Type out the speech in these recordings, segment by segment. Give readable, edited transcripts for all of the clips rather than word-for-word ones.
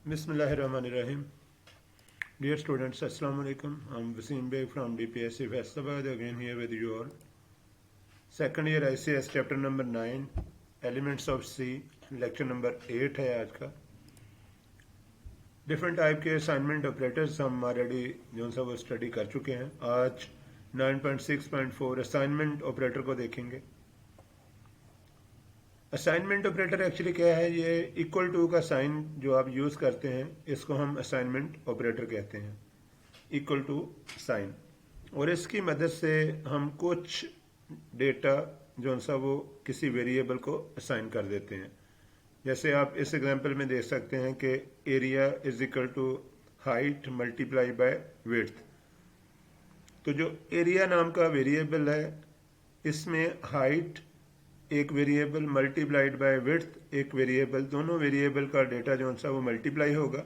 Bismillahirrahmanirrahim. Dear students, Assalamu alaikum. I'm Wasim Beg from DPSC Faisalabad again here with you all. Second year ICS chapter number 9, Elements of C, lecture number 8 है आज का. Different type के assignment operators हम already जो सा वो study कर चुके हैं. आज 9.6.4 असाइनमेंट ऑपरेटर को देखेंगे. असाइनमेंट ऑपरेटर एक्चुअली क्या है? ये इक्वल टू का साइन जो आप यूज़ करते हैं इसको हम असाइनमेंट ऑपरेटर कहते हैं, इक्वल टू साइन. और इसकी मदद से हम कुछ डेटा जो सा वो किसी वेरिएबल को असाइन कर देते हैं. जैसे आप इस एग्जांपल में देख सकते हैं कि area is equal to height multiply by width. तो जो एरिया नाम का वेरिएबल है इसमें हाइट एक वेरिएबल मल्टीप्लाइड बाय विड्थ एक वेरिएबल, दोनों वेरिएबल का डेटा जो सा वो मल्टीप्लाई होगा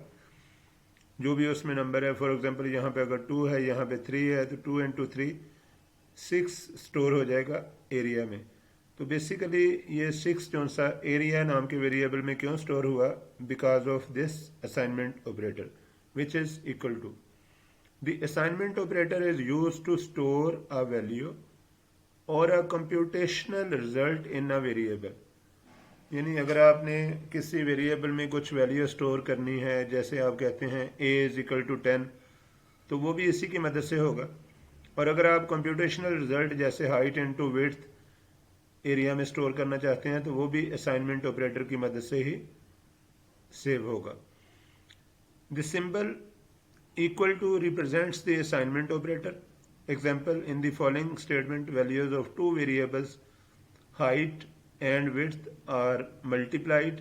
जो भी उसमें नंबर है. फॉर एग्जांपल यहाँ पे अगर 2 है, यहाँ पे 3 है, तो 2 इंटू 3 6 स्टोर हो जाएगा एरिया में. तो बेसिकली ये 6 जो सा एरिया नाम के वेरिएबल में क्यों स्टोर हुआ? Because of this assignment operator which is equal to. The assignment operator is used to store a value और a computational result in a variable. यानी अगर आपने किसी वेरिएबल में कुछ वैल्यू स्टोर करनी है, जैसे आप कहते हैं a इज इक्वल टू 10, तो वो भी इसी की मदद से होगा. और अगर आप कंप्यूटेशनल रिजल्ट जैसे हाइट इनटू विड्थ एरिया में स्टोर करना चाहते हैं तो वो भी असाइनमेंट ऑपरेटर की मदद से ही सेव होगा. The symbol equal to represents the assignment operator. Example, in the following statement, values of two variables, height and width, are multiplied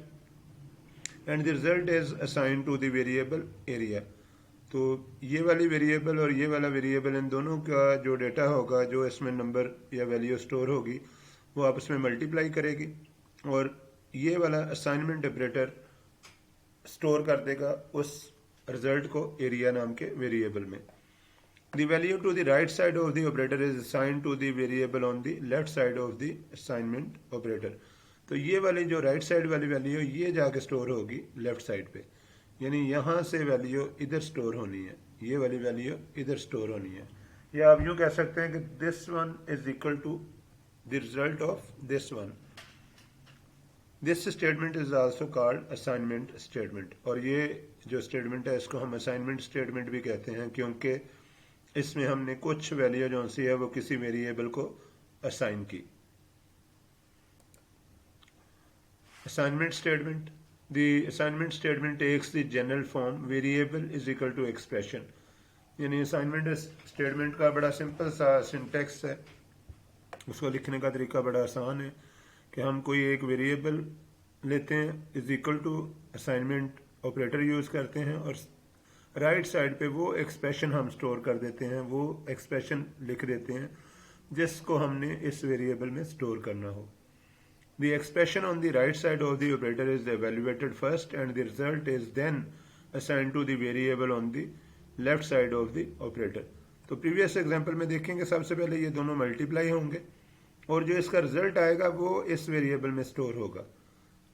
and the result is assigned to the variable area. तो ये वाली variable और ये वाला variable, इन दोनों का जो data होगा, जो इसमें नंबर या वैल्यू स्टोर होगी, वो आपस में मल्टीप्लाई करेगी और ये वाला असाइनमेंट ऑपरेटर स्टोर कर देगा उस रिजल्ट को एरिया नाम के वेरिएबल में. The value to the right side of the operator is assigned to the variable on the left side of the assignment operator. तो ये वाली जो राइट साइड वाली वैल्यू ये जाके स्टोर होगी लेफ्ट साइड पे. यानी यहाँ से वैल्यू इधर स्टोर होनी है, ये वाली वैल्यू इधर स्टोर होनी है. या आप यूँ कह सकते हैं कि this one is equal to the result of this one. This statement is also called assignment statement. और ये जो स्टेटमेंट है इसको हम असाइनमेंट स्टेटमेंट भी कहते हैं क्योंकि इसमें हमने कुछ वैल्यू जो सी है वो किसी वेरिएबल को असाइन की. Assignment statement. The assignment statement takes the general form variable is equal to expression. यानी असाइनमेंट स्टेटमेंट का बड़ा सिंपल सा सिंटेक्स है, उसको लिखने का तरीका बड़ा आसान है कि हम कोई एक वेरिएबल लेते हैं is equal to assignment operator use करते हैं और राइट साइड पे वो एक्सप्रेशन हम स्टोर कर देते हैं, वो एक्सप्रेशन लिख देते हैं जिसको हमने इस वेरिएबल में स्टोर करना हो. The expression on the right side of the operator is evaluated first and the result is then assigned to the variable on the left side of the operator. तो प्रीवियस एग्जांपल में देखेंगे सबसे पहले ये दोनों multiply होंगे और जो इसका रिजल्ट आएगा वो इस वेरिएबल में स्टोर होगा.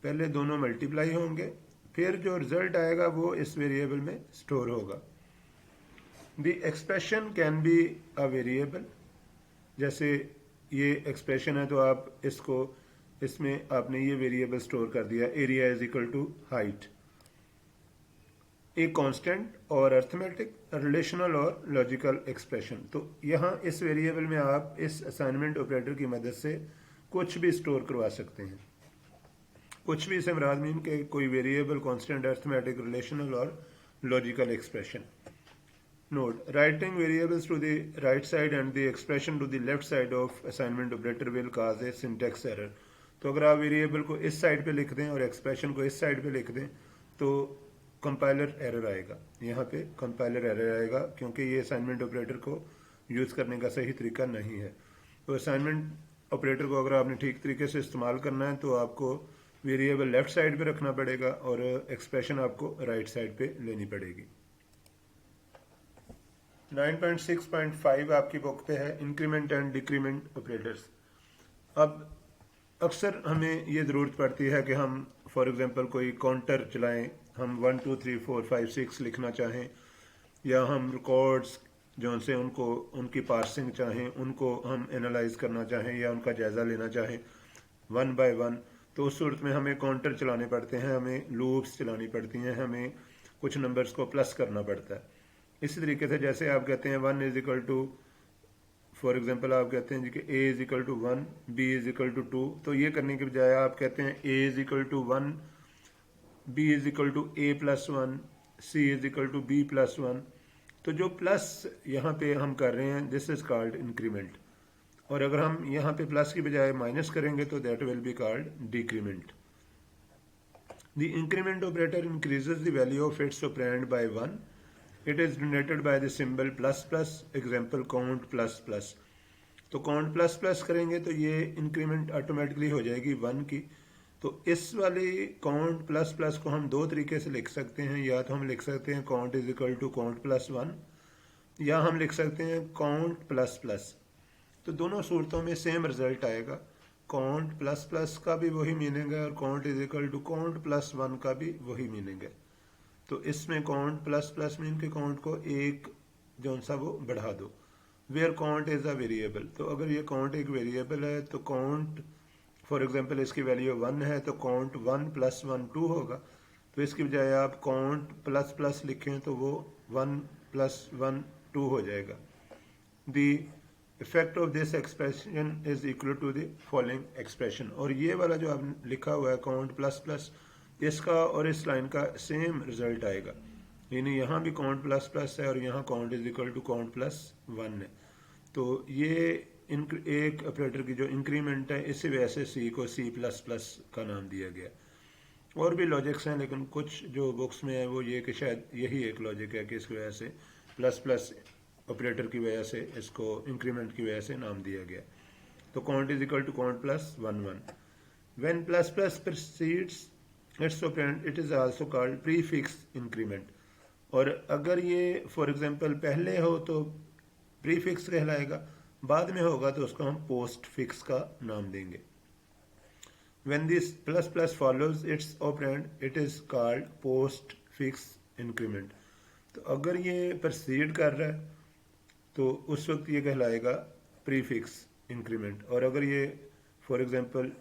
पहले दोनों मल्टीप्लाई होंगे, फिर जो रिजल्ट आएगा वो इस वेरिएबल में स्टोर होगा. The expression can be a variable. जैसे ये एक्सप्रेशन है तो आप इसको, इसमें आपने ये वेरिएबल स्टोर कर दिया area is equal to height. एक कांस्टेंट और अर्थमेटिक, रिलेशनल और लॉजिकल एक्सप्रेशन. तो यहाँ इस वेरिएबल में आप इस असाइनमेंट ऑपरेटर की मदद से कुछ भी स्टोर करवा सकते हैं. कुछ भी से मुराद मीन के कोई वेरिएबल, कांस्टेंट, अर्थमेटिक, रिलेशनल और logical expression. Note, writing variables to the right side and the expression to the left side of assignment operator will cause a syntax error. तो अगर आप वेरिएबल को इस साइड पे लिख दें और एक्सप्रेशन को इस साइड पे लिख दें तो कंपाइलर एरर आएगा. यहाँ पे कंपाइलर एरर आएगा क्योंकि ये असाइनमेंट ऑपरेटर को यूज करने का सही तरीका नहीं है. तो असाइनमेंट ऑपरेटर को अगर आपने ठीक तरीके से इस्तेमाल करना है तो आपको वेरिएबल लेफ्ट साइड पे रखना पड़ेगा और एक्सप्रेशन आपको राइट साइड पे लेनी पड़ेगी. 9.6.5 आपकी बुक पे है इंक्रीमेंट एंड डिक्रीमेंट ऑपरेटर्स. अब अक्सर हमें ये ज़रूरत पड़ती है कि हम फॉर एग्जांपल कोई काउंटर चलाएं, हम 1 2 3 4 5 6 लिखना चाहें, या हम रिकॉर्ड्स जो से उनको उनकी पार्सिंग चाहें, उनको हम एनालाइज करना चाहें या उनका जायज़ा लेना चाहें वन बाय वन, तो उस सूरत में हमें काउंटर चलाने पड़ते हैं, हमें लूप्स चलानी पड़ती हैं, हमें कुछ नंबर्स को प्लस करना पड़ता है। इसी तरीके से जैसे आप कहते हैं 1 is equal to, for example आप कहते हैं जी कि a is equal to 1, b is equal to 2, तो ये करने के बजाय आप कहते हैं a is equal to 1, b is equal to a plus 1, c is equal to b plus 1। तो जो प्लस यहाँ पे हम कर रहे हैं, दिस इज कॉल्ड इंक्रीमेंट, और अगर हम यहाँ पे प्लस की बजाय माइनस करेंगे तो that will be called decrement. The increment operator increases the value of its operand by 1। It is denoted by the symbol plus plus, example count plus plus. तो काउंट प्लस प्लस करेंगे तो ये increment automatically हो जाएगी 1 की। तो इस वाली काउंट प्लस प्लस को हम दो तरीके से लिख सकते हैं, या तो हम लिख सकते हैं count is equal to count plus 1, या हम लिख सकते हैं काउंट प्लस प्लस। तो दोनों सूरतों में सेम रिजल्ट आएगा, काउंट प्लस प्लस का भी वही मीनिंग है और count is equal to count plus 1 का भी वही मीनिंग है। तो इसमें काउंट प्लस प्लस मीन के काउंट को एक जो सा वो बढ़ा दो, where count is a variable. तो अगर ये काउंट एक वेरिएबल है तो काउंट फॉर एग्जांपल इसकी वैल्यू 1 है तो काउंट 1 प्लस 1 2 होगा। तो इसकी बजाय आप काउंट प्लस प्लस लिखें तो वो 1 प्लस 1 2 हो जाएगा। The effect of this expression is equal to the following expression. और ये वाला जो आप लिखा हुआ है काउंट प्लस प्लस, इसका और इस लाइन का सेम रिजल्ट आएगा, यानी यहाँ भी काउंट प्लस प्लस है और यहाँ count is equal to count plus 1 है। तो ये एक ऑपरेटर की जो इंक्रीमेंट है, इसी वजह से सी को सी प्लस प्लस का नाम दिया गया। और भी लॉजिक्स हैं, लेकिन कुछ जो बुक्स में है वो ये कि शायद यही एक लॉजिक है कि इसकी वजह से प्लस प्लस ऑपरेटर की वजह से इसको इंक्रीमेंट की वजह से नाम दिया गया। तो count is equal to count plus 1 1। When plus plus precedes its operand it is also called prefix increment. और अगर ये फॉर एग्जांपल पहले हो तो प्रीफिक्स कहलाएगा, बाद में होगा तो उसको हम पोस्ट फिक्स का नाम देंगे। When this plus plus follows its operand it is called post fix increment। तो अगर ये प्रोसीड कर रहा है तो उस वक्त ये कहलाएगा प्रीफिक्स इंक्रीमेंट, और अगर ये फॉर एग्जांपल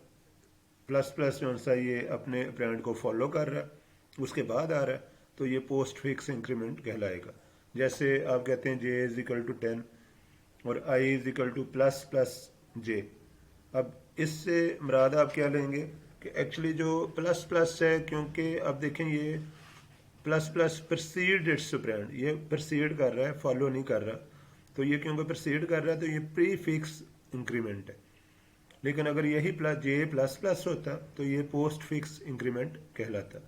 प्लस प्लस जो सा ये अपने ऑपरेंड को फॉलो कर रहा है उसके बाद आ रहा है तो ये पोस्ट फिक्स इंक्रीमेंट कहलाएगा। जैसे आप कहते हैं जे इज इक्वल टू 10 और i is equal to plus plus j. अब इससे मुराद आप क्या लेंगे कि एक्चुअली जो प्लस प्लस है, क्योंकि अब देखें ये plus plus proceed it's operand, ये प्रोसीड कर रहा है, फॉलो नहीं कर रहा। तो ये क्योंकि प्रोसीड कर रहा है तो ये प्री फिक्स इंक्रीमेंट है। लेकिन अगर यही प्लस जे प्लस प्लस होता तो ये पोस्ट फिक्स इंक्रीमेंट कहलाता।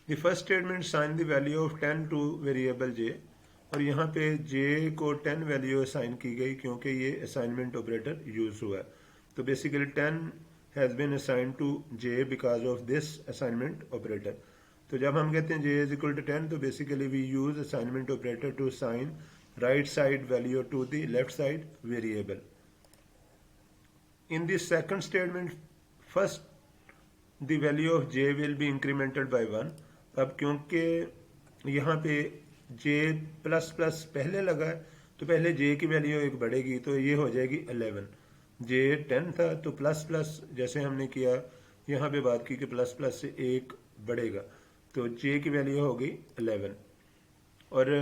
The first statement sign the value of 10 to variable j, और यहाँ पे जे को 10 वैल्यू असाइन की गई क्योंकि ये असाइनमेंट ऑपरेटर यूज हुआ है। तो basically 10 has been assign to j because of this assignment operator. तो जब हम कहते हैं जे इज इक्वल टू 10 तो basically we use assignment operator to assign right side value to the left side variable. In the second statement, first the value of j will be incremented by 1। अब क्योंकि यहाँ पे j plus plus पहले लगा है तो पहले j की वैल्यू एक बढ़ेगी, तो ये हो जाएगी 11। j 10 था तो प्लस प्लस जैसे हमने किया यहाँ पे बात की कि प्लस प्लस से एक बढ़ेगा, तो j की वैल्यू होगी 11। और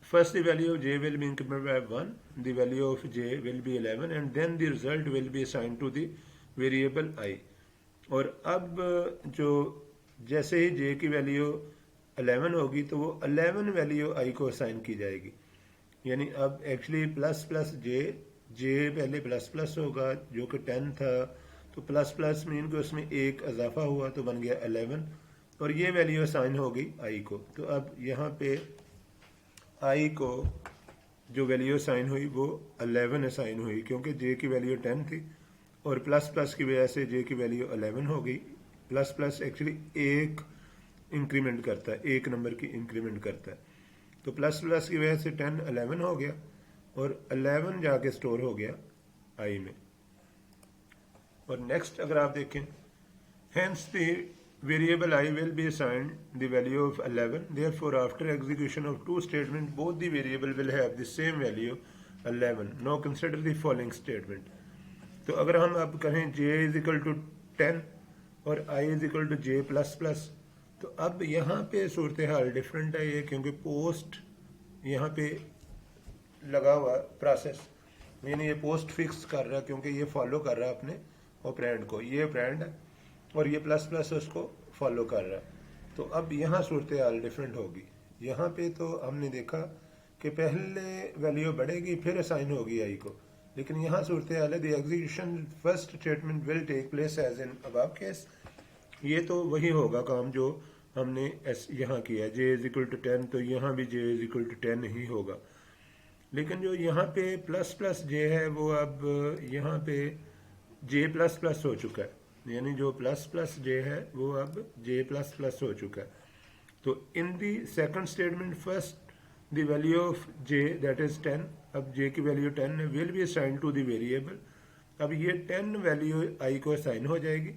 first the value of j will be incremented by 1, the value of j will be 11 and then the result will be assigned to the variable I। और अब जो जैसे ही j की वैल्यू 11 होगी तो वो 11 वैल्यू I को असाइन की जाएगी। यानी अब एक्चुअली प्लस प्लस j पहले प्लस प्लस होगा जो कि 10 था, तो प्लस प्लस मीन कि उसमें एक इजाफा हुआ तो बन गया 11 और ये वैल्यू असाइन हो गई I को। तो अब यहाँ पे आई को जो वैल्यू असाइन हुई वो 11 असाइन हुई क्योंकि जे की वैल्यू 10 थी और प्लस प्लस की वजह से जे की वैल्यू 11 हो गई। प्लस प्लस एक्चुअली एक इंक्रीमेंट करता है, एक नंबर की इंक्रीमेंट करता है। तो प्लस प्लस की वजह से 10 11 हो गया और 11 जाके स्टोर हो गया आई में। और नेक्स्ट अगर आप देखें Hence the variable I will be assigned the value of 11. Therefore after execution of two statements both the variable will have the same value 11. Now consider the following statement. तो अगर हम अब कहें j इज इक्वल टू 10 और i is equal to j plus plus, तो अब यहाँ पे सूरत हाल डिफरेंट है ये, क्योंकि पोस्ट यहाँ पे लगा हुआ प्रोसेस, यानी ये पोस्ट फिक्स कर रहा है क्योंकि ये फॉलो कर रहा है अपने ऑपरेंड को, ये ऑपरेंड है और ये प्लस प्लस उसको फॉलो कर रहा है। तो अब यहाँ सूरत हाल डिफरेंट होगी। यहाँ पे तो हमने देखा कि पहले वैल्यू बढ़ेगी फिर असाइन होगी आई को, लेकिन यहाँ सूरत हाल है the execution first statement will take place as in above case. ये तो वही होगा काम जो हमने यहाँ किया है, जे इज इक्वल टू 10, तो यहाँ भी जे इज इक्वल टू 10 ही होगा। लेकिन जो यहाँ पे प्लस प्लस जे है वो अब यहाँ पे जे प्लस प्लस हो चुका है, यानी जो प्लस प्लस जे है वो अब जे प्लस प्लस हो चुका है। तो in the second statement first the value of j that is 10, अब जे की वैल्यू 10 है, will be assign to the variable. अब ये 10 वैल्यू आई को असाइन हो जाएगी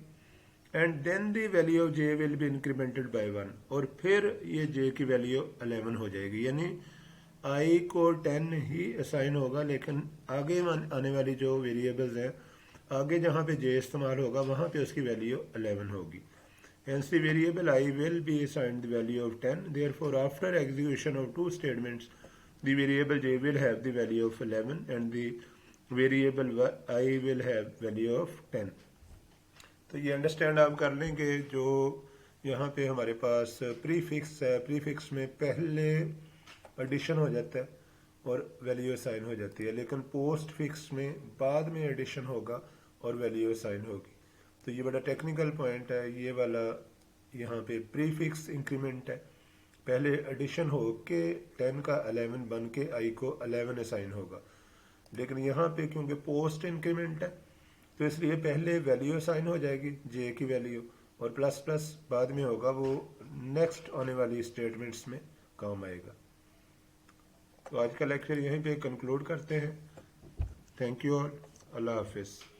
and then the value of j will be incremented by 1, और फिर ये जे की वैल्यू 11 हो जाएगी, यानी आई को 10 ही असाइन होगा, लेकिन आगे आने वाली जो वेरिएबल्स हैं आगे जहाँ पे जे इस्तेमाल होगा वहाँ पे उसकी वैल्यू 11 होगी। Hence the variable I will be assigned the value of 10. Therefore after execution of two statements the variable j will have the value of 11 and the variable I will have value of 10. तो ये understand आप कर लें कि जो यहाँ पे हमारे पास प्रीफिक्स है, प्रीफिक्स में पहले एडिशन हो जाता है और वैल्यू असाइन हो जाती है, लेकिन पोस्ट फिक्स में बाद में एडिशन होगा और वैल्यू असाइन होगी। तो ये बड़ा टेक्निकल पॉइंट है ये वाला। यहाँ पे प्रीफिक्स इंक्रीमेंट है, पहले एडिशन हो के 10 का 11 बन के आई को 11 असाइन होगा, लेकिन यहाँ पे क्योंकि पोस्ट इंक्रीमेंट है तो इसलिए पहले वैल्यू असाइन हो जाएगी जे की वैल्यू, और प्लस प्लस बाद में होगा, वो नेक्स्ट आने वाली स्टेटमेंट्स में काम आएगा। तो आज का लेक्चर यहीं पे कंक्लूड करते हैं। थैंक यू ऑल, अल्लाह हाफिज़।